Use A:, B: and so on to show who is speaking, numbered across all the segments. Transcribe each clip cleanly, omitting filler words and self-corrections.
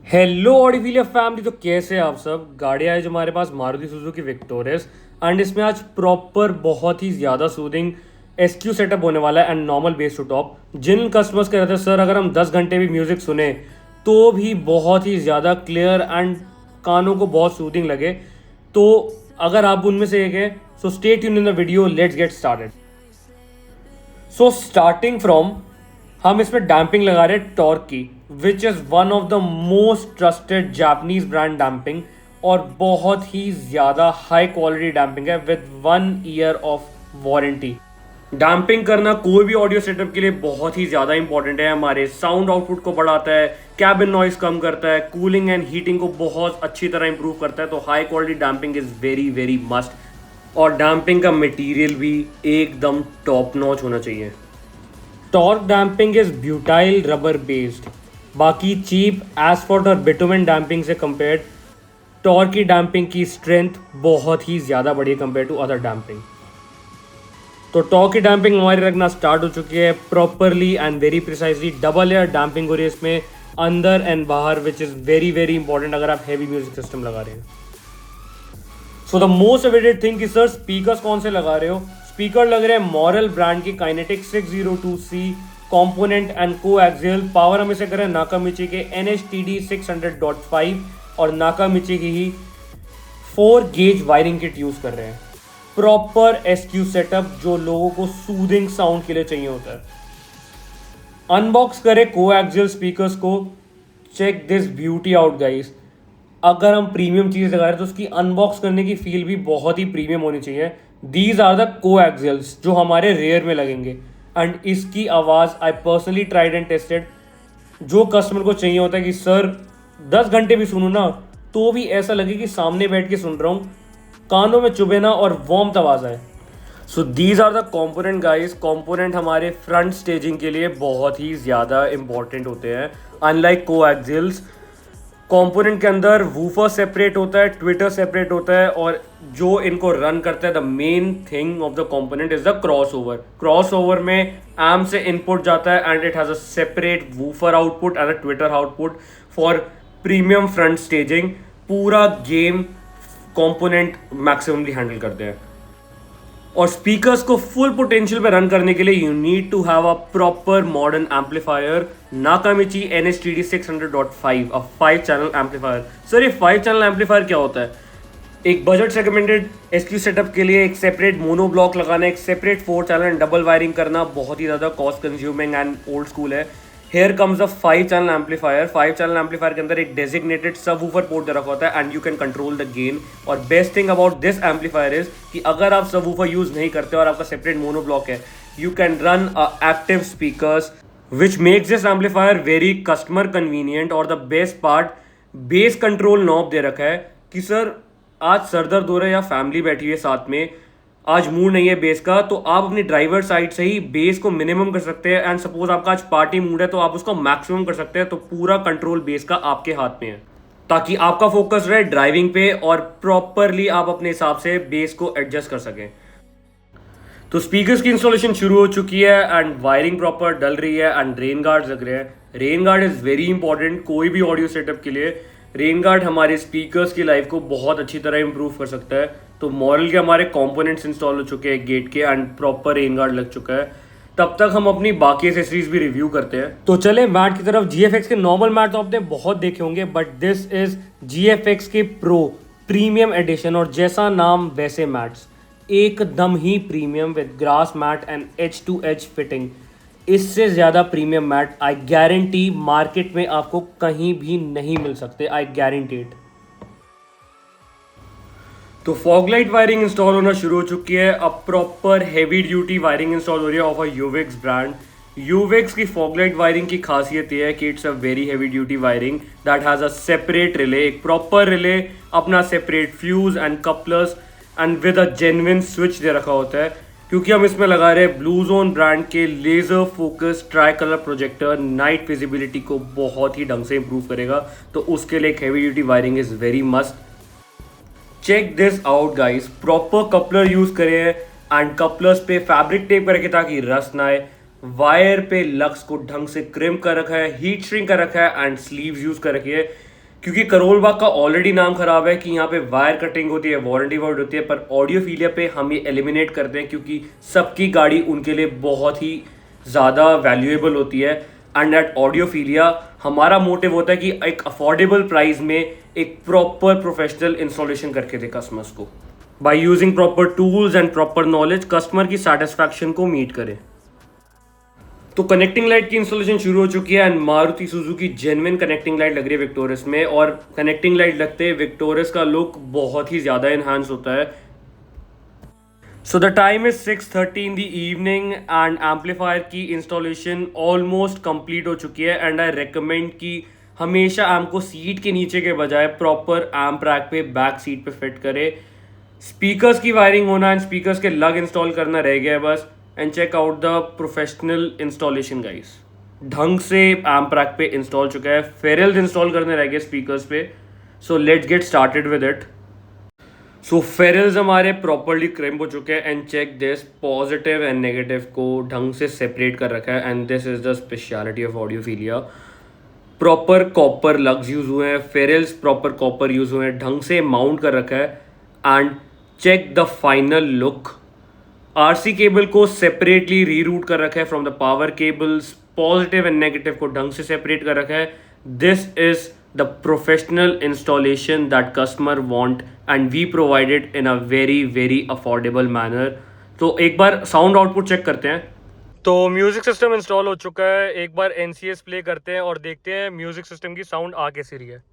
A: Hello ऑडिविलिया family. तो कैसे हैं आप सब। गाड़ी आई जो हमारे पास मारुति सुजुकी विक्टोरियस एंड इसमें आज प्रॉपर बहुत ही ज़्यादा सूदिंग एसक्यू सेटअप होने वाला है and normal base to top. जिन कस्टमर्स कह रहे थे सर अगर हम 10 घंटे भी म्यूज़िक सुने तो भी बहुत ही ज़्यादा क्लियर एंड कानों को बहुत सूदिंग लगे, तो अगर आप उनमें से एक हैं so stay tune in the video, let's get started. So starting from, हम इसमें डैम्पिंग लगा रहे हैं टॉर्क की, which is one of the most trusted Japanese brand damping, और बहुत ही ज़्यादा हाई क्वालिटी डैम्पिंग है with 1 year of warranty. Damping करना कोई भी ऑडियो सेटअप के लिए बहुत ही ज़्यादा इंपॉर्टेंट है। हमारे साउंड आउटपुट को बढ़ाता है, कैबिन नॉइस कम करता है, कूलिंग एंड हीटिंग को बहुत अच्छी तरह इंप्रूव करता है। तो high quality damping is very very must, और डैम्पिंग का मटेरियल भी एकदम टॉप नॉच होना चाहिए। Torque damping is butyl rubber based. बाकी चीप एसफॉल्ट और बिटुमेन डैम्पिंग से कंपेयर्ड टॉर्क की डैम्पिंग की स्ट्रेंथ बहुत ही ज़्यादा बढ़ी है कंपेयर टू अदर डैम्पिंग। तो टॉर्क की डैम्पिंग हमारी रखना स्टार्ट हो चुकी है properly and very precisely. Double layer damping हो रही है इसमें अंदर एंड बाहर, which is very very important अगर आप हैवी म्यूजिक सिस्टम लगा रहे हैं। So the most awaited thing कि सर स्पीकर्स कौन से लगा रहे हो। स्पीकर लग रहे हैं मॉरल ब्रांड की kinetic 602C component and coaxial. Power हम इसे करें नाकामिची के NHTD 600.5 और नाकामिची की ही 4 गेज वायरिंग किट यूज कर रहे हैं। प्रॉपर एसक्यू सेटअप जो लोगों को सूदिंग साउंड के लिए चाहिए होता है। अनबॉक्स करें कोएक्सियल स्पीकर्स को। Check this beauty out guys. अगर हम प्रीमियम चीज़ लगा रहे हैं तो उसकी अनबॉक्स करने की फील भी बहुत ही प्रीमियम होनी चाहिए। दीज आर द कोएक्सियल्स जो हमारे रेयर में लगेंगे एंड इसकी आवाज़ I personally tried and tested. जो कस्टमर को चाहिए होता है कि सर 10 घंटे भी सुनूँ ना तो भी ऐसा लगे कि सामने बैठ के सुन रहा हूँ, कानों में चुभे ना और वार्म आवाज़ आए। So these are the component guys. Component हमारे फ्रंट स्टेजिंग के लिए बहुत ही ज़्यादा इंपॉर्टेंट होते हैं। अनलाइक कोएक्सियल्स, कंपोनेंट के अंदर वूफर सेपरेट होता है, ट्विटर सेपरेट होता है, और जो इनको रन करता है the main thing of the component is the crossover. Crossover में एम्प से इनपुट जाता है and it has a separate woofer output and a Twitter output for premium front staging. पूरा गेम कंपोनेंट मैक्सिममली हैंडल करते हैं। और speakers को full potential पे रन करने के लिए you need to have a proper modern amplifier. Nakamichi NHTD 600.5 a 5 channel amplifier. Sir ये 5 चैनल एम्पलीफायर क्या होता है। एक बजट सेगमेंटेड एसक्यू सेटअप के लिए एक सेपरेट मोनो ब्लॉक लगाना, एक separate 4 channel and double wiring करना बहुत ही ज़्यादा cost consuming and old school है। Here comes a 5 channel amplifier. 5 channel amplifier के अंदर एक डेजिग्नेटेड सबवूफर पोर्ट दे रखा होता है and you can control the gain. और best thing about this amplifier is कि अगर आप सबवूफर यूज नहीं करते और आपका सेपरेट मोनो ब्लॉक है, you can run active speakers which makes this amplifier very customer convenient. और the best part, bass control knob दे रखा है कि सर आज सर दर्द हो रहा है या फैमिली बैठी है साथ में, आज मूड नहीं है बेस का, तो आप अपनी ड्राइवर साइड से ही बेस को मिनिमम कर सकते हैं। एंड सपोज आपका आज पार्टी मूड है तो आप उसको मैक्सिमम कर सकते हैं। तो पूरा कंट्रोल बेस का आपके हाथ में है ताकि आपका फोकस रहे ड्राइविंग पे और प्रॉपरली आप अपने हिसाब से बेस को एडजस्ट कर सकें। तो स्पीकर्स की इंस्टॉलेशन शुरू हो चुकी है एंड वायरिंग प्रॉपर डल रही है एंड रेन गार्ड लग रहे हैं। Rain guard is very important कोई भी ऑडियो सेटअप के लिए। रेन गार्ड हमारे स्पीकर्स की लाइफ को बहुत अच्छी तरह इंप्रूव कर सकता है। तो मॉडल के हमारे कंपोनेंट्स इंस्टॉल हो चुके हैं गेट के एंड प्रॉपर रेन गार्ड लग चुका है। तब तक हम अपनी बाकी एसेसरीज भी रिव्यू करते हैं। तो चले मैट की तरफ। GFX के नॉर्मल मैट तो आपने बहुत देखे होंगे, बट दिस इज GFX के प्रो प्रीमियम एडिशन, और जैसा नाम वैसे मैट्स एकदम ही premium with grass mat and edge fitting. इससे ज़्यादा premium mat I guarantee market में आपको कहीं भी नहीं मिल सकते, आई गारंटी इट। तो फॉगलाइट वायरिंग इंस्टॉल होना शुरू हो चुकी है। अब proper heavy duty wiring install हो रही है ऑफ अ यूवेक्स ब्रांड। यूवेक्स की फॉगलाइट वायरिंग की खासियत यह है कि it's a very heavy duty wiring that has a separate relay, एक प्रॉपर रिले, अपना separate fuse and couplers and with a genuine switch दे रखा होता है। क्योंकि हम इसमें लगा रहे हैं ब्लू जोन ब्रांड के laser focus tri colour projector, night visibility को बहुत ही ढंग से इंप्रूव करेगा। तो उसके लिए एक heavy duty wiring is very must. Check this out guys, proper coupler use करे हैं एंड कपलर्स पे फैब्रिक टेप करके ताकि रस्ट ना आए। वायर पे लक्स को ढंग से क्रिम कर रखा है, हीट श्रिंक कर रखा है एंड स्लीव्स यूज कर रखी है। क्योंकि करोल बाग का ऑलरेडी नाम खराब है कि यहाँ पे वायर कटिंग होती है, वारंटी वर्ड होती है, पर ऑडियोफीलिया पे हम ये एलिमिनेट करते हैं क्योंकि सबकी गाड़ी उनके लिए बहुत ही ज़्यादा वैल्यूएबल होती है। एंड एट ऑडियोफीलिया हमारा मोटिव होता है कि एक अफोर्डेबल प्राइस में एक प्रॉपर प्रोफेशनल इंस्टॉलेशन करके दे कस्टमर्स को, by using proper tools and proper knowledge customer की सेटिस्फैक्शन को मीट करें। तो कनेक्टिंग लाइट की इंस्टॉलेशन शुरू हो चुकी है and Maruti Suzuki genuine connecting light लग रही है विक्टोरियस में, और कनेक्टिंग लाइट लगते ही विक्टोरियस का लुक बहुत ही ज़्यादा इन्हांस होता है। So the time is 6:30 in the evening and amplifier की इंस्टॉलेशन ऑलमोस्ट कंप्लीट हो चुकी है। एंड आई रिकमेंड कि हमेशा एम्प को सीट के नीचे के बजाय प्रॉपर एम्प रैक पे बैक सीट पे फिट करे। स्पीकर्स की वायरिंग होना एंड स्पीकर्स के लग इंस्टॉल करना रह गया है बस। And check out the professional installation guys, ढंग से एम्प रैक पे इंस्टॉल चुका है। फेरल्स इंस्टॉल करने रह गए स्पीकर्स पे। So let's get started with it. So ferrules हमारे प्रॉपरली क्रिम्प हो चुके हैं and check this, positive and negative को ढंग से सेपरेट कर रखा है। And this is the speciality of Audiophilia. Proper copper lugs use हुए हैं, फेरल्स प्रॉपर कॉपर यूज हुए हैं, ढंग से माउंट कर रखा है। And check the final look, RC cable को सेपरेटली रीरूट कर रखा है from the power cables, positive and negative को ढंग से सेपरेट कर रखा है। This is the professional installation that customer want and we provided in a very very affordable manner. तो एक बार साउंड आउटपुट चेक करते हैं। तो म्यूजिक सिस्टम इंस्टॉल हो चुका है, एक बार एनसीएस प्ले करते हैं और देखते हैं म्यूजिक सिस्टम की साउंड आ कैसी रही है।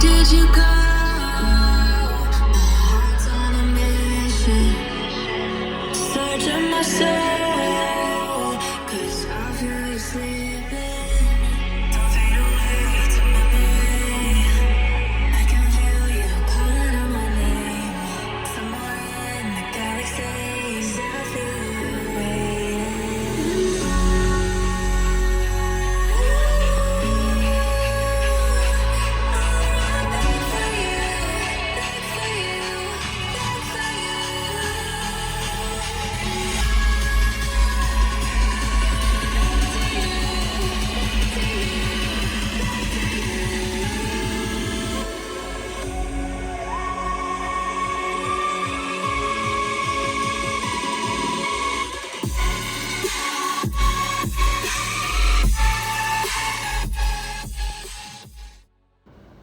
B: Did you go? My heart's on a mission, searching my soul, 'cause I feel you sleeping. Don't fade away to memory. I can feel you calling out my name. Somewhere in the galaxies, I feel you waiting.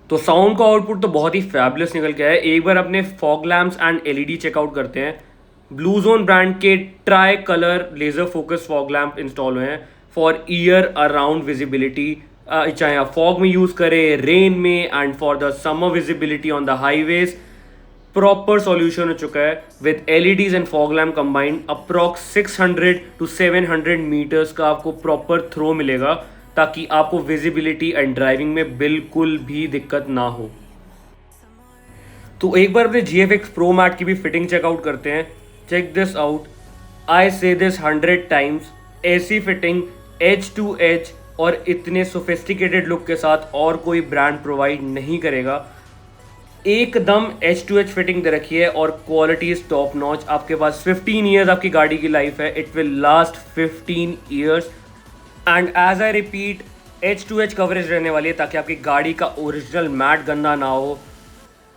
A: तो sound का output तो बहुत ही fabulous निकल के आया है। एक बार अपने fog lamps and LED checkout करते हैं। ब्लू जोन ब्रांड के tri colour laser focus fog lamp install हुए हैं फॉर ईयर अराउंड विजिबिलिटी, चाहे आप फॉग में यूज करें, रेन में, and for the summer visibility on the highways. Proper solution हो चुका है with LEDs and fog lamp combined. Approx 600 to 700 metres का आपको प्रॉपर थ्रो मिलेगा ताकि आपको विजिबिलिटी एंड ड्राइविंग में बिल्कुल भी दिक्कत ना हो। तो एक बार अपने GFX Pro Matte की भी फिटिंग चेकआउट करते हैं। चेक दिस आउट, आई से दिस 100 टाइम्स, ऐसी फिटिंग एज टू एज और इतने सोफिस्टिकेटेड लुक के साथ और कोई ब्रांड प्रोवाइड नहीं करेगा। एकदम एज टू एज फिटिंग दे रखी है और क्वालिटी इज टॉप नॉच। आपके पास 15 ईयर्स आपकी गाड़ी की लाइफ है, it will last 15 years. And as I repeat, edge to edge coverage रहने वाली है ताकि आपकी गाड़ी का ओरिजिनल मैट गंदा ना हो।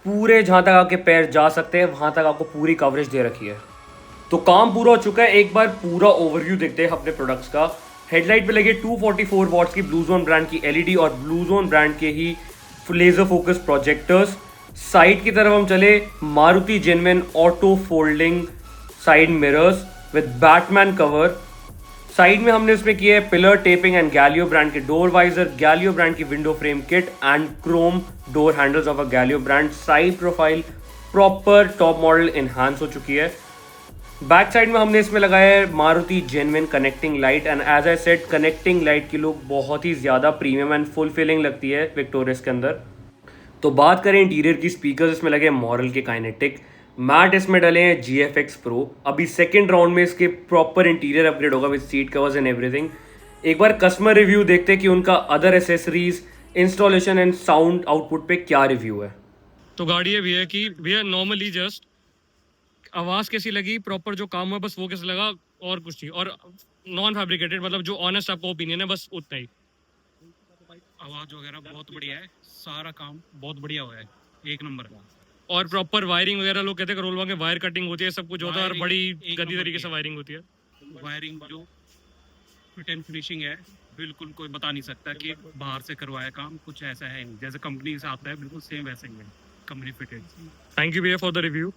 A: पूरे जहाँ तक आपके पैर जा सकते हैं वहाँ तक आपको पूरी कवरेज दे रखी है। तो काम पूरा हो चुका है। एक बार पूरा ओवरव्यू देखते हैं अपने प्रोडक्ट्स का। हेडलाइट पे लगे 244 वॉट्स की ब्लू जोन ब्रांड की एलईडी और ब्लू जोन ब्रांड के ही लेजर फोकस प्रोजेक्टर्स। साइड की तरफ हम चले, Maruti genuine auto folding side mirrors with Batman cover. Side में हमने उसमें किया है pillar taping and Galio brand के डोर वाइजर, गैलियो ब्रांड की window frame kit and chrome door handles of a Galio brand. Side profile proper top model enhance हो चुकी है। बैक साइड में हमने इसमें लगाया है Maruti genuine connecting light and as I said, connecting light की लुक बहुत ही ज़्यादा प्रीमियम एंड फुलफिलिंग लगती है विक्टोरियस के अंदर। तो बात करें इंटीरियर की, स्पीकर्स इसमें लगे मॉरल के काइनेटिक, मैट इसमें डले हैं GFX Pro। अभी सेकेंड राउंड में इसके प्रॉपर इंटीरियर अपग्रेड होगा with seat covers and everything. एक बार कस्टमर रिव्यू देखते हैं कि उनका other accessories installation and sound output पे क्या रिव्यू है। तो गाड़ी है भैया की भैया नॉर्मली जस्ट आवाज़ कैसी लगी, प्रॉपर जो काम है बस वो कैसा लगा, और कुछ नहीं, और नॉन फैब्रिकेटेड मतलब जो ऑनेस्ट आपका ओपिनियन है बस उतना ही।
C: आवाज़ वगैरह बहुत बढ़िया है, सारा काम बहुत बढ़िया हुआ है, एक नंबर का।
A: और प्रॉपर वायरिंग वगैरह, लोग कहते हैं करोलवा के वायर कटिंग होती है, सब कुछ होता है और
C: वायरिंग
A: बड़ी
C: एक
A: गंदी
C: नंबर
A: तरीके
C: की
A: से
C: है।
A: वायरिंग होती है।
C: वायरिंग जो फिट एंड फिनिशिंग है, बिल्कुल कोई बता नहीं सकता कि बाहर से करवाया काम, कुछ ऐसा है नहीं, जैसे कंपनी से आता है बिल्कुल सेम वैसे ही है, कंपनी फिटेड।
A: थैंक यू भैया फॉर द रिव्यू।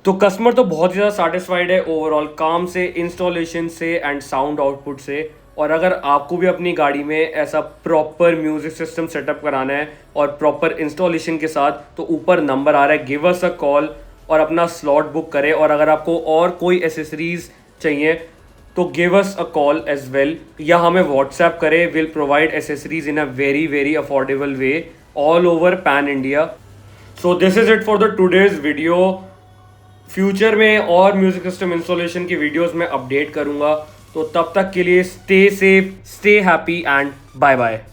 A: तो कस्टमर तो बहुत ही ज़्यादा सेटिस्फाइड है ओवरऑल काम से, इंस्टॉलेशन से एंड साउंड आउटपुट से। और अगर आपको भी अपनी गाड़ी में ऐसा प्रॉपर म्यूजिक सिस्टम सेटअप कराना है और प्रॉपर इंस्टॉलेशन के साथ, तो ऊपर नंबर आ रहा है, गिव अस अ कॉल और अपना स्लॉट बुक करें। और अगर आपको और कोई एसेसरीज चाहिए तो give us a call as well, या हमें व्हाट्सएप करें। Will provide accessories in a very very affordable way all over pan India. So this is it for the today's video. Future में और म्यूजिक सिस्टम इंस्टॉलेशन की videos में update करूंगा, तो तब तक के लिए stay safe, stay happy and bye bye.